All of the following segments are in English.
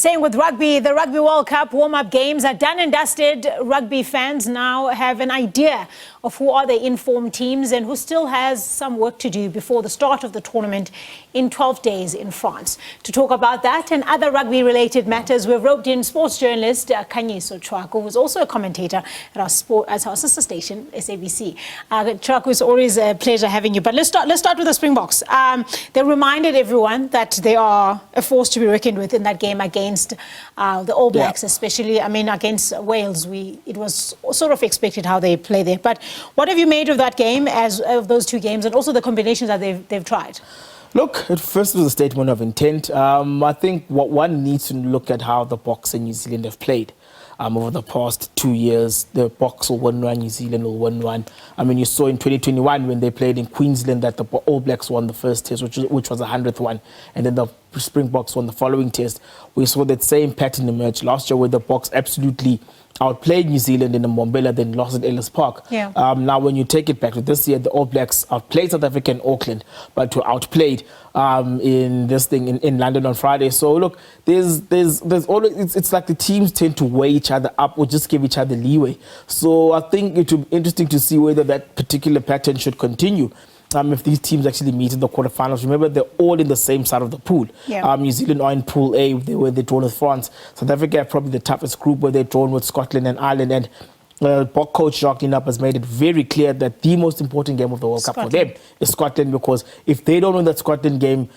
Staying with rugby, the Rugby World Cup warm-up games are done and dusted. Rugby fans now have an idea of who are the informed teams and who still has some work to do before the start of the tournament in 12 days in France. To talk about that and other rugby-related matters, we've roped in sports journalist Khanyiso Tshwaku, who's also a commentator at our sister station, SABC. Tshwaku, it's always a pleasure having you. But let's start with the Springboks. They reminded everyone that they are a force to be reckoned with in that game against the All Blacks, especially. I mean, against Wales, it was sort of expected how they play there. But what have you made of that game, of those two games, and also the combinations that they've tried? Look, at first it was a statement of intent. I think what one needs to look at how the Boks and New Zealand have played. Over the past 2 years, the Boks will win one, New Zealand will win one. I mean, you saw in 2021 when they played in Queensland that the All Blacks won the first test, which was the 100th one, and then the Springboks won the following test. We saw that same pattern emerge last year where the Boks absolutely outplayed New Zealand in the Mbombela, then lost at Ellis Park. Yeah. Now, when you take it back to this year, the All Blacks outplayed South Africa in Auckland, but were outplayed in this thing in London on Friday. So look, there's always, it's like the teams tend to weigh each other up or just give each other leeway. So I think it will be interesting to see whether that particular pattern should continue. If these teams actually meet in the quarterfinals. Remember, they're all in the same side of the pool. Yeah. New Zealand are in Pool A, where they're drawn with France. South Africa have probably the toughest group, where they're drawn with Scotland and Ireland. And coach Jacques Nienaber has made it very clear that the most important game of the World Cup for them is Scotland, because if they don't win that Scotland game,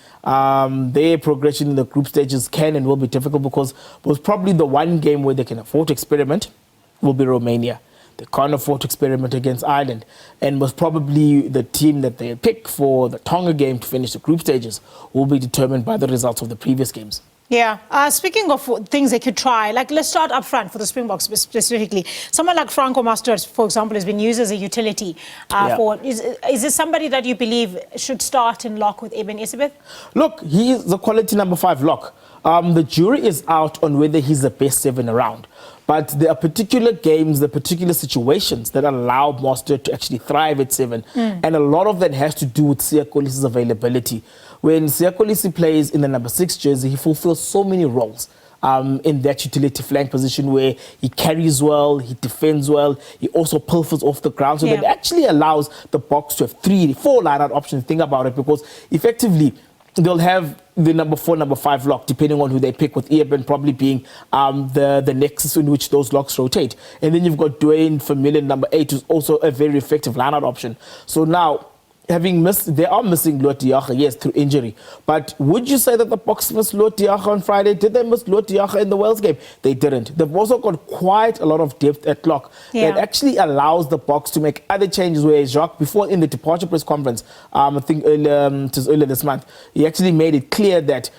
their progression in the group stages can and will be difficult, because it was probably the one game where they can afford to experiment will be Romania. They can't afford to experiment against Ireland, and was probably the team that they pick for the Tonga game to finish the group stages will be determined by the results of the previous games. Yeah. Speaking of things they could try, like let's start up front for the Springboks specifically. Someone like Franco Masters, for example, has been used as a utility. Is this somebody that you believe should start in lock with Eben Etzebeth? Look, he is the quality number 5 lock. The jury is out on whether he's the best 7 around. But there are particular games, the particular situations that allow Mostert to actually thrive at 7. And a lot of that has to do with Siya Kolisi's availability. When Siya Kolisi plays in the number 6 jersey, he fulfills so many roles in that utility flank position, where he carries well, he defends well, he also pilfers off the ground. So that actually allows the Boks to have 3-4 line-out options. Think about it, because effectively they'll have the number 4, number 5 lock, depending on who they pick, with Eben probably being the nexus in which those locks rotate. And then you've got Dwayne Vermeulen, number 8, who's also a very effective line-out option. So now, they are missing Lood de Jager, yes, through injury. But would you say that the Boks missed Lood de Jager on Friday? Did they miss Lood de Jager in the Wales game? They didn't. They've also got quite a lot of depth at lock that actually allows the Boks to make other changes, where Jacques, before in the departure press conference, I think earlier this month, he actually made it clear that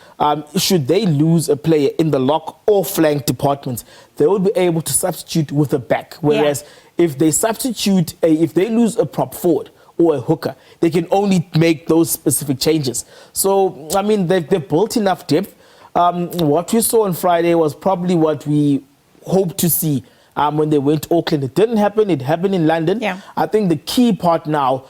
should they lose a player in the lock or flank departments, they will be able to substitute with a back. Whereas if they substitute, if they lose a prop forward or a hooker, they can only make those specific changes. So, I mean, they've built enough depth. What we saw on Friday was probably what we hoped to see when they went to Auckland. It didn't happen. It happened in London. Yeah. I think the key part now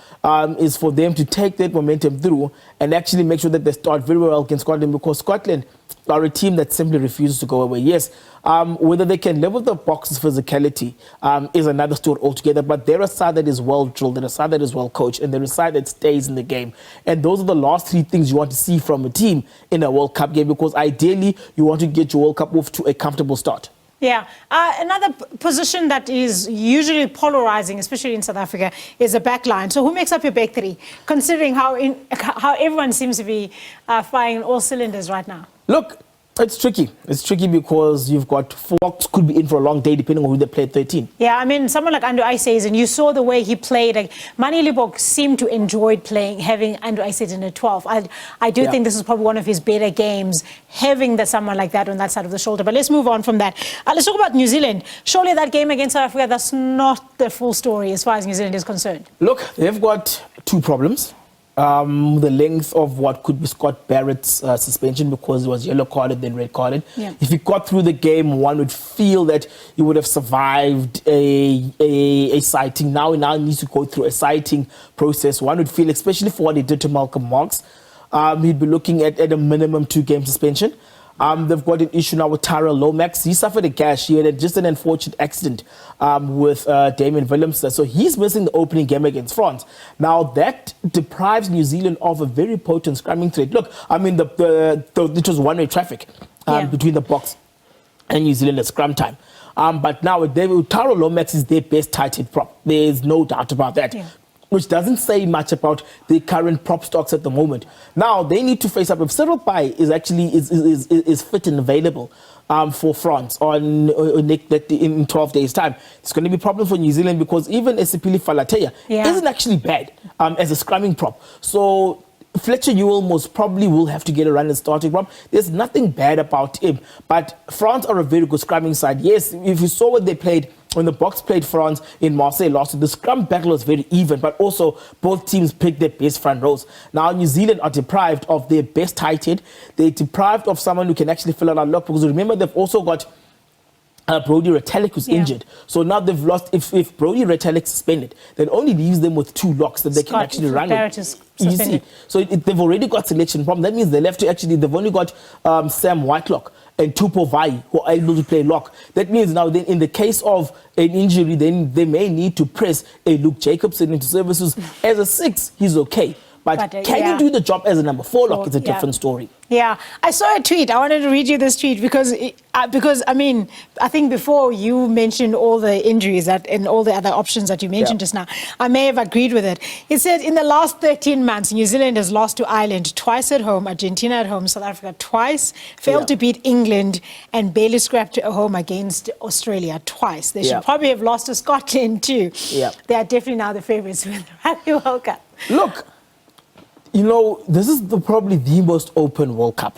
is for them to take that momentum through and actually make sure that they start very well against Scotland, because Scotland are a team that simply refuses to go away. Yes, whether they can live with the Boks' physicality is another story altogether, but they're a side that is well drilled, they're a side that is well coached, and they're a side that stays in the game. And those are the last 3 things you want to see from a team in a World Cup game, because ideally you want to get your World Cup off to a comfortable start. Yeah. Another position that is usually polarizing, especially in South Africa, is a back line. So who makes up your back 3, considering how everyone seems to be firing all cylinders right now? Look, it's tricky. It's tricky because you've got Boks could be in for a long day depending on who they play at 13. Yeah, I mean, someone like Andrew Isaias, and you saw the way he played. Like, Manie Libbok seemed to enjoy having Andrew Isaias in a 12. I do think this is probably one of his better games, having someone like that on that side of the shoulder. But let's move on from that. Let's talk about New Zealand. Surely that game against South Africa, that's not the full story as far as New Zealand is concerned. Look, they've got 2 problems. The length of what could be Scott Barrett's suspension, because he was yellow carded then red carded. Yeah. If he got through the game, one would feel that he would have survived a sighting. Now he needs to go through a sighting process. One would feel, especially for what he did to Malcolm Marx, he'd be looking at a minimum 2-game suspension. They've got an issue now with Tyrell Lomax. He suffered a gash. He had just an unfortunate accident with Damien Willemse. So he's missing the opening game against France. Now, that deprives New Zealand of a very potent scrumming threat. Look, I mean, it was one-way traffic between the Boks and New Zealand at scrum time. But now, Tyrell Lomax is their best tight head prop. There's no doubt about that. Yeah. Which doesn't say much about the current prop stocks at the moment. Now, they need to face up if Cyril Pai is actually is fit and available for France in 12 days' time. It's going to be a problem for New Zealand because even Esipili Falatea isn't actually bad as a scrumming prop. So Fletcher Newell most probably will have to get a run at starting prop. There's nothing bad about him. But France are a very good scrumming side. Yes, if you saw what they played, when the Boks played France in Marseille last week, the scrum battle was very even, but also both teams picked their best front rows. Now, New Zealand are deprived of their best tight head. They're deprived of someone who can actually fill out our lock because remember, they've also got Brody Retallick who's injured. So now they've lost, if Brody Retallick suspended, that only leaves them with 2 locks that they can actually run with. Easy. So they've already got selection problem. That means they left to actually, they've only got Sam Whitelock and Tupou Vai who are able to play lock. That means now then in the case of an injury, then they may need to press a Luke Jacobson into services. As a 6, he's okay. But can you do the job as a number 4 lock? It's a different story. Yeah, I saw a tweet. I wanted to read you this tweet because I mean, I think before you mentioned all the injuries and all the other options that you mentioned just now, I may have agreed with it. It said in the last 13 months, New Zealand has lost to Ireland twice at home, Argentina at home, South Africa twice, failed to beat England, and barely scrapped at home against Australia twice. They should probably have lost to Scotland too. They are definitely now the favourites for the Rugby World Cup. Look. You know, this is probably the most open World Cup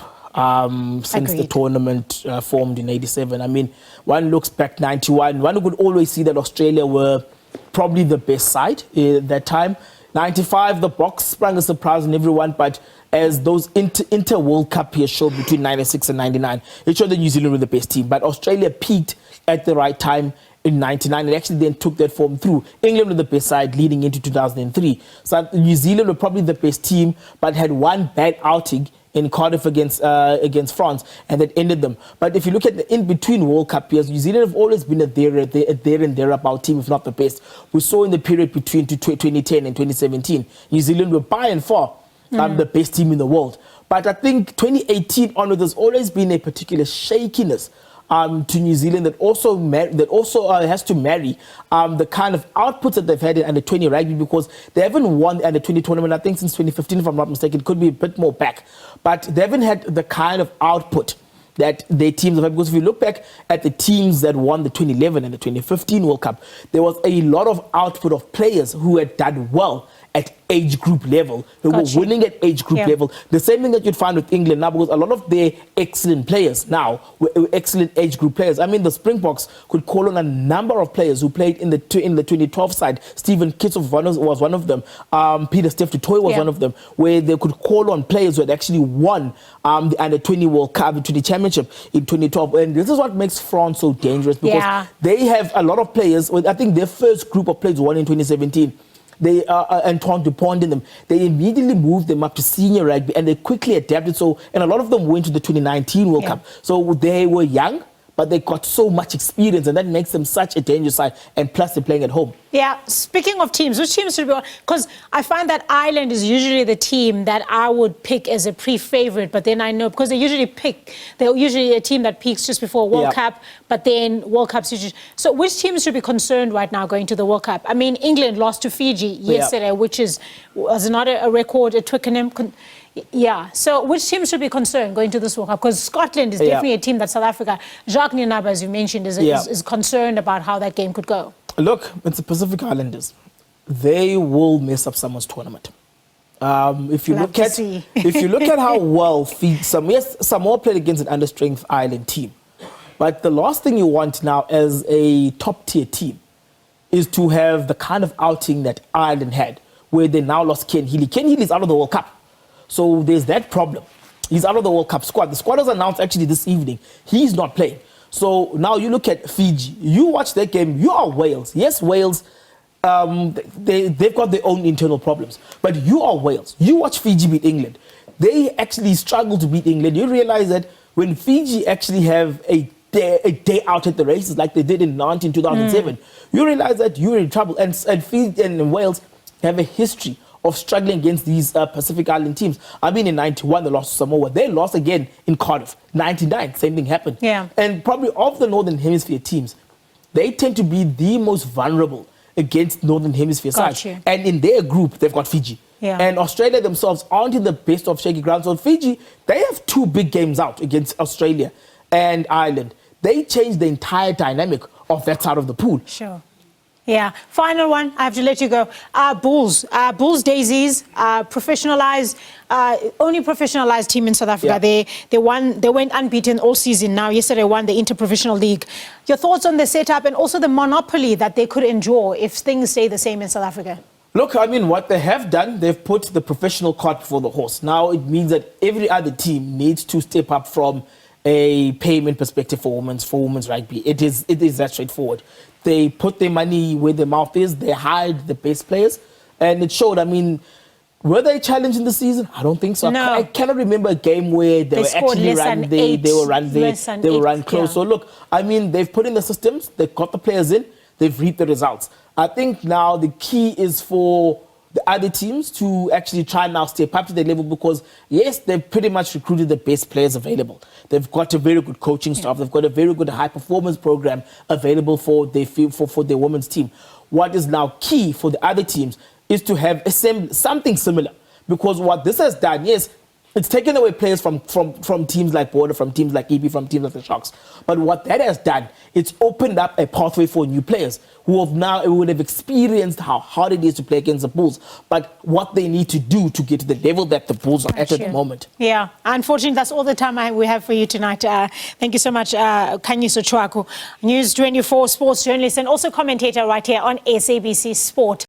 since the tournament formed in 87. I mean, one looks back 91. One could always see that Australia were probably the best side at that time. 95, the Boks sprung a surprise on everyone, but as those inter-World Cup years showed between 96 and 99, it showed that New Zealand were the best team. But Australia peaked at the right time in 99 and actually then took that form through. England were the best side leading into 2003. So New Zealand were probably the best team, but had one bad outing in Cardiff against France, and that ended them. But if you look at the in-between World Cup years, New Zealand have always been a there and thereabout team, if not the best. We saw in the period between 2010 and 2017, New Zealand were by and far the best team in the world. But I think 2018 onwards, there's always been a particular shakiness to New Zealand that also has to marry the kind of outputs that they've had in under 20 rugby, because they haven't won the under 20 tournament, I think, since 2015, if I'm not mistaken. It could be a bit more back, but they haven't had the kind of output that their teams have had. Because if you look back at the teams that won the 2011 and the 2015 World Cup, there was a lot of output of players who had done well at age group level, who were winning at age group level. The same thing that you'd find with England now, because a lot of their excellent players now were excellent age group players. I mean, the Springboks could call on a number of players who played in the 2012 side. Stephen Kitshoff was one of them. Peter Steph du Toit was one of them, where they could call on players who had actually won the under 20 World Cup, the 20 Championship in 2012. And this is what makes France so dangerous, because they have a lot of players. I think their first group of players won in 2017. They Antoine Dupont in them. They immediately moved them up to senior rugby, and they quickly adapted. So, and a lot of them went to the 2019 World Cup. So they were young, but they got so much experience, and that makes them such a dangerous side. And plus, they're playing at home. Yeah. Speaking of teams, which teams should be on? Because I find that Ireland is usually the team that I would pick as a pre-favorite, but then I know, because they're usually a team that peaks just before World Cup, but then World Cup's usually. So which teams should be concerned right now going to the World Cup? I mean, England lost to Fiji yesterday, which was not a record at Twickenham. So which team should be concerned going to this World Cup? Because Scotland is definitely a team that South Africa, Jacques Nienaber, as you mentioned, is concerned about how that game could go. Look, it's the Pacific Islanders. They will mess up someone's tournament. If you look at how well Samoa played against an understrength Ireland team, but the last thing you want now as a top-tier team is to have the kind of outing that Ireland had, where they now lost Ken Healy. Ken Healy is out of the World Cup. So there's that problem. He's out of the World Cup squad. The squad was announced actually this evening. He's not playing. So now you look at Fiji. You watch that game. You are Wales. Yes, Wales, they've got their own internal problems. But you are Wales. You watch Fiji beat England. They actually struggled to beat England. You realize that when Fiji actually have a day out at the races like they did in 2007, you realize that you're in trouble. And Fiji and Wales have a history of struggling against these Pacific Island teams. I mean, in 91, they lost to Samoa. They lost again in Cardiff. 99, same thing happened. Yeah. And probably of the Northern Hemisphere teams, they tend to be the most vulnerable against Northern Hemisphere sides. And in their group, they've got Fiji. Yeah. And Australia themselves aren't in the best of shaky ground. So Fiji, they have 2 big games out against Australia and Ireland. They changed the entire dynamic of that side of the pool. Sure. Yeah. Final one. I have to let you go. Bulls. Bulls Daisies. Professionalized. Only professionalized team in South Africa. Yeah. They won. They went unbeaten all season. Now yesterday won the Interprofessional League. Your thoughts on the setup and also the monopoly that they could endure if things stay the same in South Africa? Look, I mean, what they have done, they've put the professional cart before the horse. Now it means that every other team needs to step up from a payment perspective for women's rugby. It is that straightforward. They put their money where their mouth is. They hired the best players, and it showed. I mean, were they challenged in the season? I don't think so. No. I cannot remember a game where they were actually run there, they were run there, they were run close. Yeah. So look, I mean, they've put in the systems, they've got the players in, they've reaped the results. I think now the key is for the other teams to actually try now step up to their level, because yes, they've pretty much recruited the best players available. They've got a very good coaching staff. They've got a very good high performance program available for their women's team. What is now key for the other teams is to have something similar, because what this has done, yes, it's taken away players from teams like Border, from teams like EB, from teams like the Sharks. But what that has done, it's opened up a pathway for new players who would have experienced how hard it is to play against the Bulls, but what they need to do to get to the level that the Bulls are at the moment. Yeah, unfortunately, that's all the time we have for you tonight. Thank you so much, Khanyiso Tshwaku, News 24 sports journalist and also commentator right here on SABC Sport.